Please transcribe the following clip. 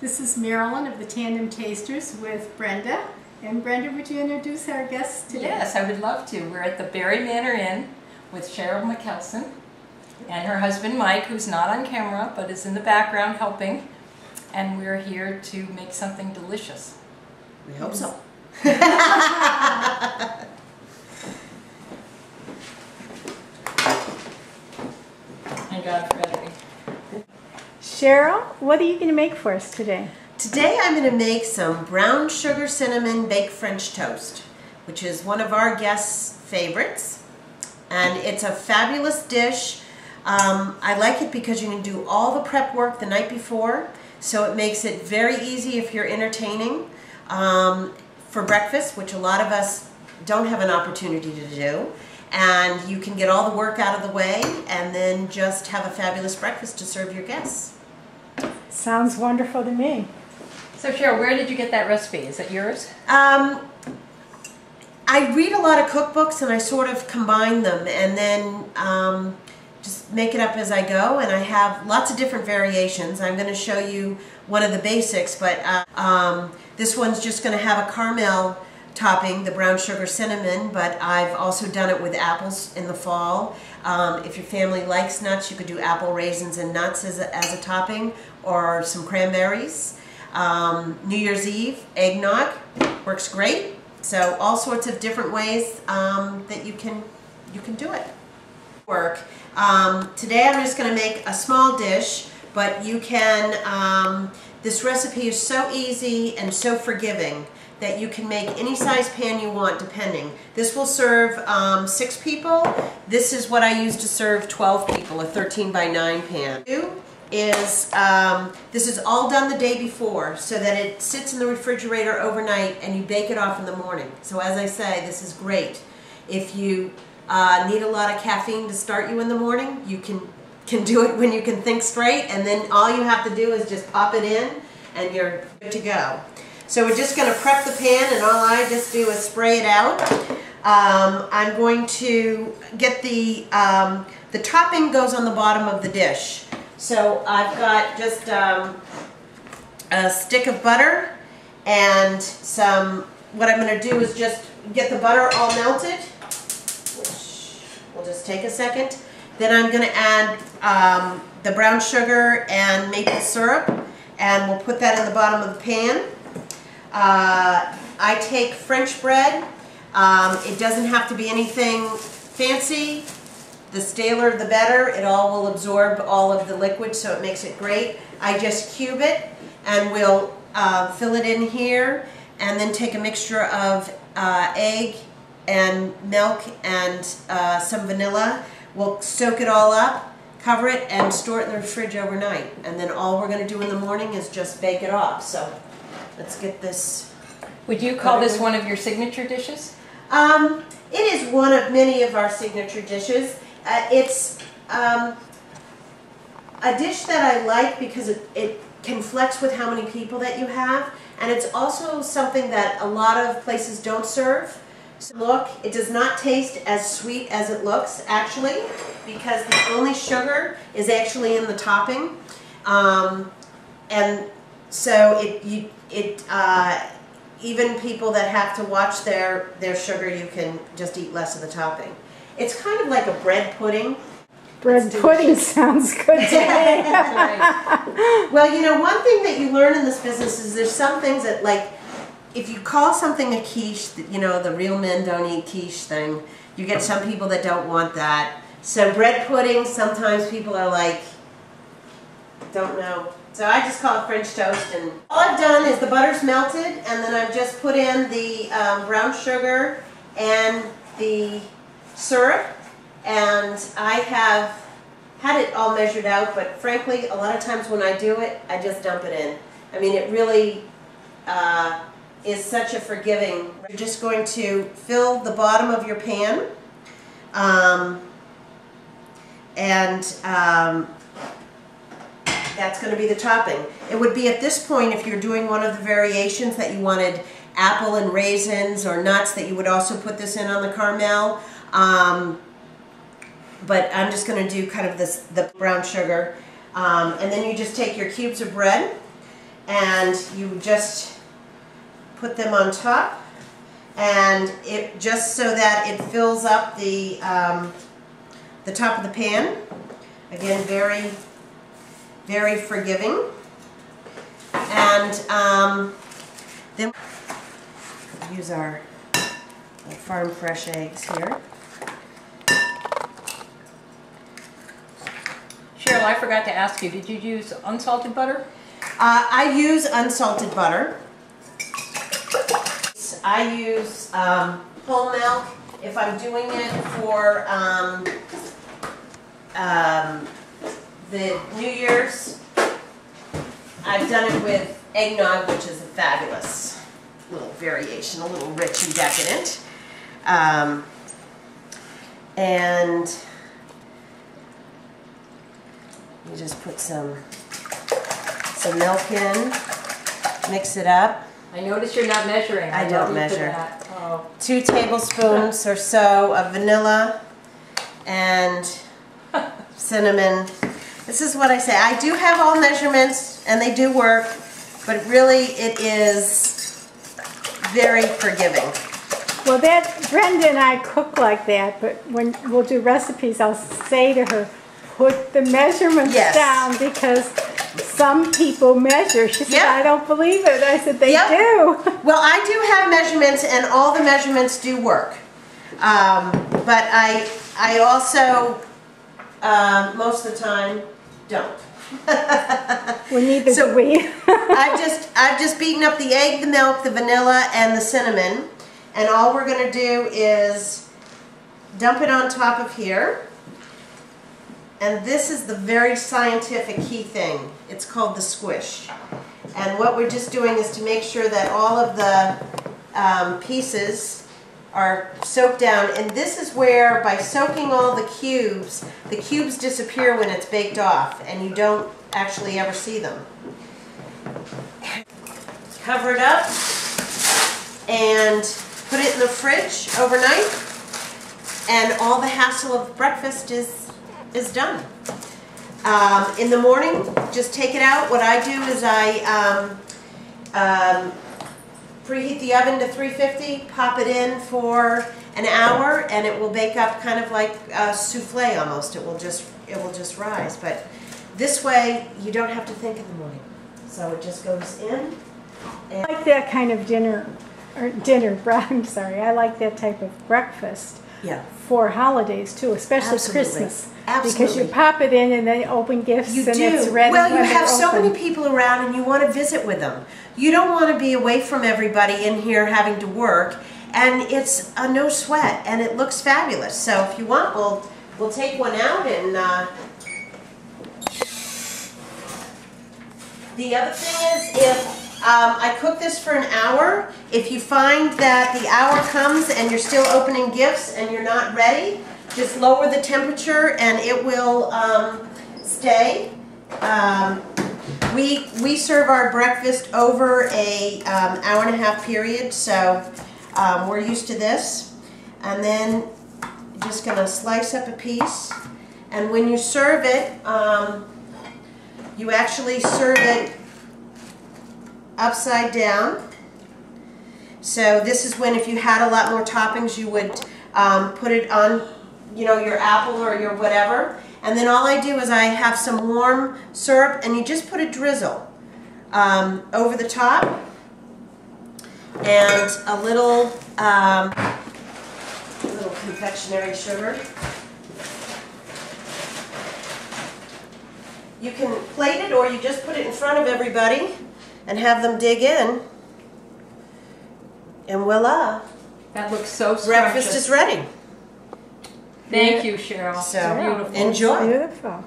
This is Marilyn of the Tandem Tasters with Brenda. And Brenda, would you introduce our guests today? Yes, I would love to. We're at the Manor Inn with Cheryl McKelson and her husband Mike, who's not on camera but is in the background helping. And we're here to make something delicious. We hope so. Thank God for battery. Cheryl, what are you going to make for us today? Today I'm going to make some brown sugar cinnamon baked French toast, which is one of our guests' favorites. And it's a fabulous dish. I like it because you can do all the prep work the night before, so it makes it very easy if you're entertaining for breakfast, which a lot of us don't have an opportunity to do. And you can get all the work out of the way and then just have a fabulous breakfast to serve your guests. Sounds wonderful to me. So Cheryl, where did you get that recipe? Is it yours? I read a lot of cookbooks and I sort of combine them and then just make it up as I go, and I have lots of different variations. I'm going to show you one of the basics, but this one's just going to have a caramel topping, the brown sugar cinnamon, but I've also done it with apples in the fall. If your family likes nuts, you could do apple, raisins, and nuts as a topping, or some cranberries. New Year's Eve, eggnog, works great. So all sorts of different ways that you can do it. Today I'm just going to make a small dish, but you can, this recipe is so easy and so forgiving that you can make any size pan you want depending. This will serve 6 people. This is what I use to serve 12 people, a 13 by 9 pan. This is all done the day before so that it sits in the refrigerator overnight and you bake it off in the morning. So as I say, this is great. If you need a lot of caffeine to start you in the morning, you can do it when you can think straight, and then all you have to do is just pop it in and you're good to go. So we're just going to prep the pan, and all I just do is spray it out. I'm going to get the topping goes on the bottom of the dish. So I've got just a stick of butter and some, what I'm going to do is just get the butter all melted, which will just take a second. Then I'm going to add the brown sugar and maple syrup, and we'll put that in the bottom of the pan. I take French bread. It doesn't have to be anything fancy. The staler the better. It all will absorb all of the liquid, so it makes it great. I just cube it, and we'll fill it in here, and then take a mixture of egg and milk and some vanilla. We'll soak it all up, cover it, and store it in the fridge overnight. And then all we're going to do in the morning is just bake it off. So let's get this. Would you call this one of your signature dishes? It is one of many of our signature dishes. It's a dish that I like because it can flex with how many people that you have, and it's also something that a lot of places don't serve. So look, it does not taste as sweet as it looks actually, because the only sugar is actually in the topping, and so even people that have to watch their sugar, you can just eat less of the topping. It's kind of like a bread pudding. Bread pudding sounds good to me. Well, you know, one thing that you learn in this business is there's some things that, like, if you call something a quiche, you know, the real men don't eat quiche thing, you get some people that don't want that. So bread pudding, sometimes people are like, don't know. So I just call it French toast, and all I've done is the butter's melted, and then I've just put in the brown sugar and the syrup, and I have had it all measured out, but frankly, a lot of times when I do it, I just dump it in. I mean, it really is such a forgiving. You're just going to fill the bottom of your pan, that's going to be the topping. It would be at this point, if you're doing one of the variations that you wanted apple and raisins or nuts, that you would also put this in on the caramel. But I'm just going to do kind of the brown sugar. And then you just take your cubes of bread and you just put them on top, and it just so that it fills up the top of the pan. Again, very, very forgiving. And then use our farm fresh eggs here. Cheryl, I forgot to ask you, did you use unsalted butter? I use unsalted butter. I use whole milk if I'm doing it for the New Year's. I've done it with eggnog, which is a fabulous little variation, a little rich and decadent. And you just put some milk in, mix it up. I notice you're not measuring. I don't measure. Oh. 2 tablespoons or so of vanilla and cinnamon. This is what I say. I do have all measurements and they do work, but really it is very forgiving. Well, Brenda and I cook like that, but when we'll do recipes, I'll say to her, put the measurements down, because some people measure. She said, I don't believe it. I said, they do. Well, I do have measurements, and all the measurements do work. But I also, most of the time, don't. We neither do we. I've just beaten up the egg, the milk, the vanilla, and the cinnamon. And all we're going to do is dump it on top of here. And this is the very scientific key thing. It's called the squish. And what we're just doing is to make sure that all of the pieces are soaked down. And this is where, by soaking all the cubes disappear when it's baked off, and you don't actually ever see them. Cover it up and put it in the fridge overnight, and all the hassle of breakfast is done. In the morning, just take it out. What I do is I preheat the oven to 350, pop it in for an hour, and it will bake up kind of like a souffle almost. It will just rise. But this way, you don't have to think in the morning. So it just goes in. I like that kind of I'm sorry. I like that type of breakfast. Yeah. For holidays too, especially Christmas. Absolutely. Because you pop it in and they open gifts and it's ready. Well, you when have so open. many people around and you want to visit with them. You don't want to be away from everybody in here having to work, and it's a no sweat and it looks fabulous. So if you want, we'll take one out. And the other thing is, if I cook this for an hour, if you find that the hour comes and you're still opening gifts and you're not ready, just lower the temperature and it will stay. We serve our breakfast over a hour-and-a-half period, so we're used to this. And then just going to slice up a piece, and when you serve it, you actually serve it upside down. So this is when, if you had a lot more toppings, you would put it on, your apple or your whatever. And then all I do is I have some warm syrup, and you just put a drizzle over the top, and a little confectionery sugar. You can plate it, or you just put it in front of everybody and have them dig in, and voila. That looks so Breakfast is ready. Thank you, Cheryl. So beautiful. enjoy. Beautiful.